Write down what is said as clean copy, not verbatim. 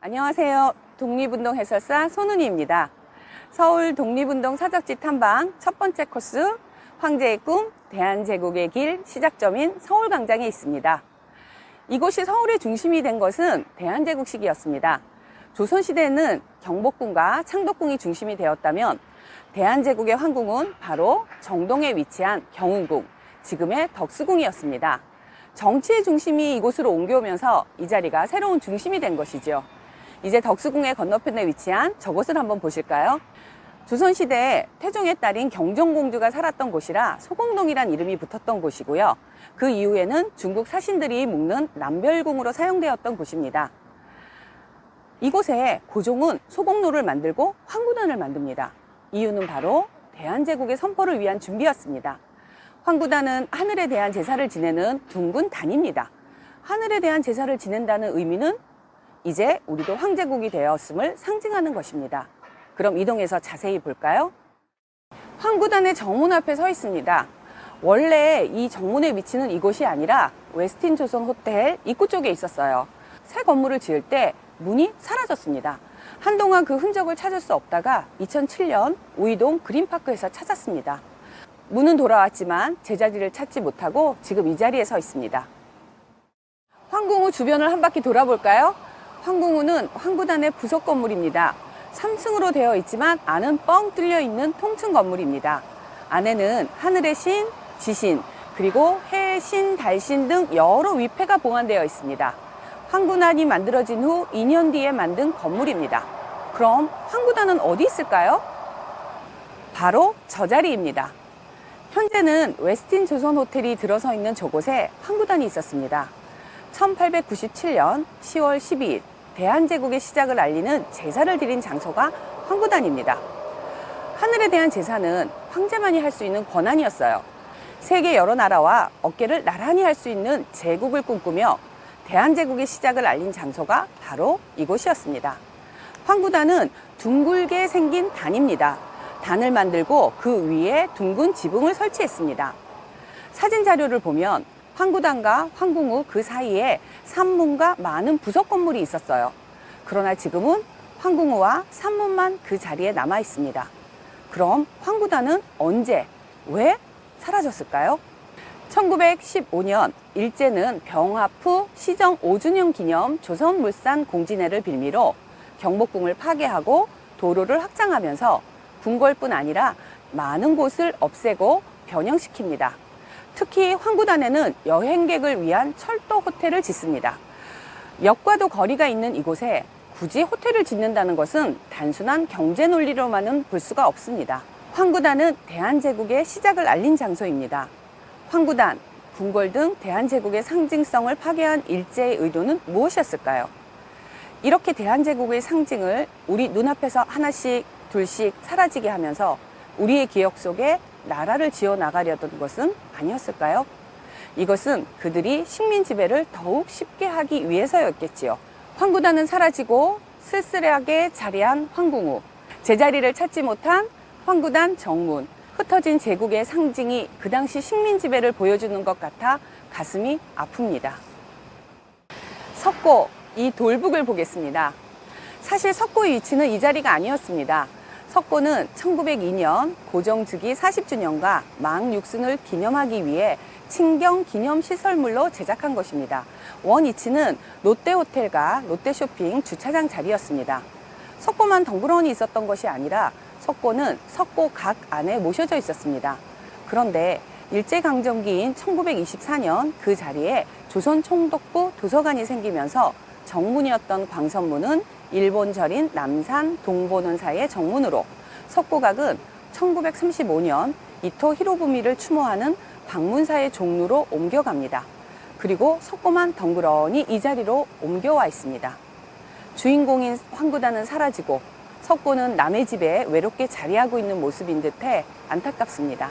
안녕하세요. 독립운동 해설사 손은희입니다. 서울 독립운동 사적지 탐방 첫 번째 코스 황제의 꿈 대한제국의 길 시작점인 서울광장에 있습니다. 이곳이 서울의 중심이 된 것은 대한제국 시기였습니다. 조선시대에는 경복궁과 창덕궁이 중심이 되었다면 대한제국의 황궁은 바로 정동에 위치한 경운궁, 지금의 덕수궁이었습니다. 정치의 중심이 이곳으로 옮겨오면서 이 자리가 새로운 중심이 된 것이죠. 이제 덕수궁의 건너편에 위치한 저곳을 한번 보실까요? 조선시대에 태종의 딸인 경정공주가 살았던 곳이라 소공동이란 이름이 붙었던 곳이고요. 그 이후에는 중국 사신들이 묵는 남별궁으로 사용되었던 곳입니다. 이곳에 고종은 소공로를 만들고 황구단을 만듭니다. 이유는 바로 대한제국의 선포를 위한 준비였습니다. 황구단은 하늘에 대한 제사를 지내는 둥근 단입니다. 하늘에 대한 제사를 지낸다는 의미는 이제 우리도 황제국이 되었음을 상징하는 것입니다. 그럼 이동해서 자세히 볼까요? 황구단의 정문 앞에 서 있습니다. 원래 이 정문에 위치는 이곳이 아니라 웨스틴 조선 호텔 입구 쪽에 있었어요. 새 건물을 지을 때 문이 사라졌습니다. 한동안 그 흔적을 찾을 수 없다가 2007년 우이동 그린파크에서 찾았습니다. 문은 돌아왔지만 제자리를 찾지 못하고 지금 이 자리에 서 있습니다. 황궁우 주변을 한 바퀴 돌아볼까요? 황궁우는 황구단의 부속 건물입니다. 3층으로 되어 있지만 안은 뻥 뚫려 있는 통층 건물입니다. 안에는 하늘의 신, 지신, 그리고 해의 신, 달신 등 여러 위패가 보관되어 있습니다. 황구단이 만들어진 후 2년 뒤에 만든 건물입니다. 그럼 황구단은 어디 있을까요? 바로 저 자리입니다. 현재는 웨스틴 조선 호텔이 들어서 있는 저곳에 황구단이 있었습니다. 1897년 10월 12일 대한제국의 시작을 알리는 제사를 드린 장소가 황구단입니다. 하늘에 대한 제사는 황제만이 할 수 있는 권한이었어요. 세계 여러 나라와 어깨를 나란히 할 수 있는 제국을 꿈꾸며 대한제국의 시작을 알린 장소가 바로 이곳이었습니다. 황구단은 둥글게 생긴 단입니다. 단을 만들고 그 위에 둥근 지붕을 설치했습니다. 사진 자료를 보면 황구단과 황궁우 그 사이에 산문과 많은 부속 건물이 있었어요. 그러나 지금은 황궁우와 산문만 그 자리에 남아 있습니다. 그럼 황구단은 언제, 왜 사라졌을까요? 1915년 일제는 병합 후 시정 5주년 기념 조선물산 공진회를 빌미로 경복궁을 파괴하고 도로를 확장하면서 궁궐뿐 아니라 많은 곳을 없애고 변형시킵니다. 특히 황구단에는 여행객을 위한 철도 호텔을 짓습니다. 역과도 거리가 있는 이곳에 굳이 호텔을 짓는다는 것은 단순한 경제 논리로만은 볼 수가 없습니다. 황구단은 대한제국의 시작을 알린 장소입니다. 황구단, 궁궐 등 대한제국의 상징성을 파괴한 일제의 의도는 무엇이었을까요? 이렇게 대한제국의 상징을 우리 눈앞에서 하나씩 둘씩 사라지게 하면서 우리의 기억 속에 나라를 지어 나가려던 것은 아니었을까요? 이것은 그들이 식민 지배를 더욱 쉽게 하기 위해서였겠지요. 황구단은 사라지고 쓸쓸하게 자리한 황궁우, 제자리를 찾지 못한 황구단 정문, 흩어진 제국의 상징이 그 당시 식민 지배를 보여주는 것 같아 가슴이 아픕니다. 석고, 이 돌북을 보겠습니다. 사실 석고의 위치는 이 자리가 아니었습니다. 석고는 1902년 고종 즉위 40주년과 망육순을 기념하기 위해 친경 기념시설물로 제작한 것입니다. 원 위치는 롯데호텔과 롯데쇼핑 주차장 자리였습니다. 석고만 덩그러니 있었던 것이 아니라 석고는 석고각 안에 모셔져 있었습니다. 그런데 일제강점기인 1924년 그 자리에 조선총독부 도서관이 생기면서 정문이었던 광선문은 일본 절인 남산 동본원사의 정문으로, 석고각은 1935년 이토 히로부미를 추모하는 방문사의 종로로 옮겨갑니다. 그리고 석고만 덩그러니 이 자리로 옮겨와 있습니다. 주인공인 황구단은 사라지고 석고는 남의 집에 외롭게 자리하고 있는 모습인 듯해 안타깝습니다.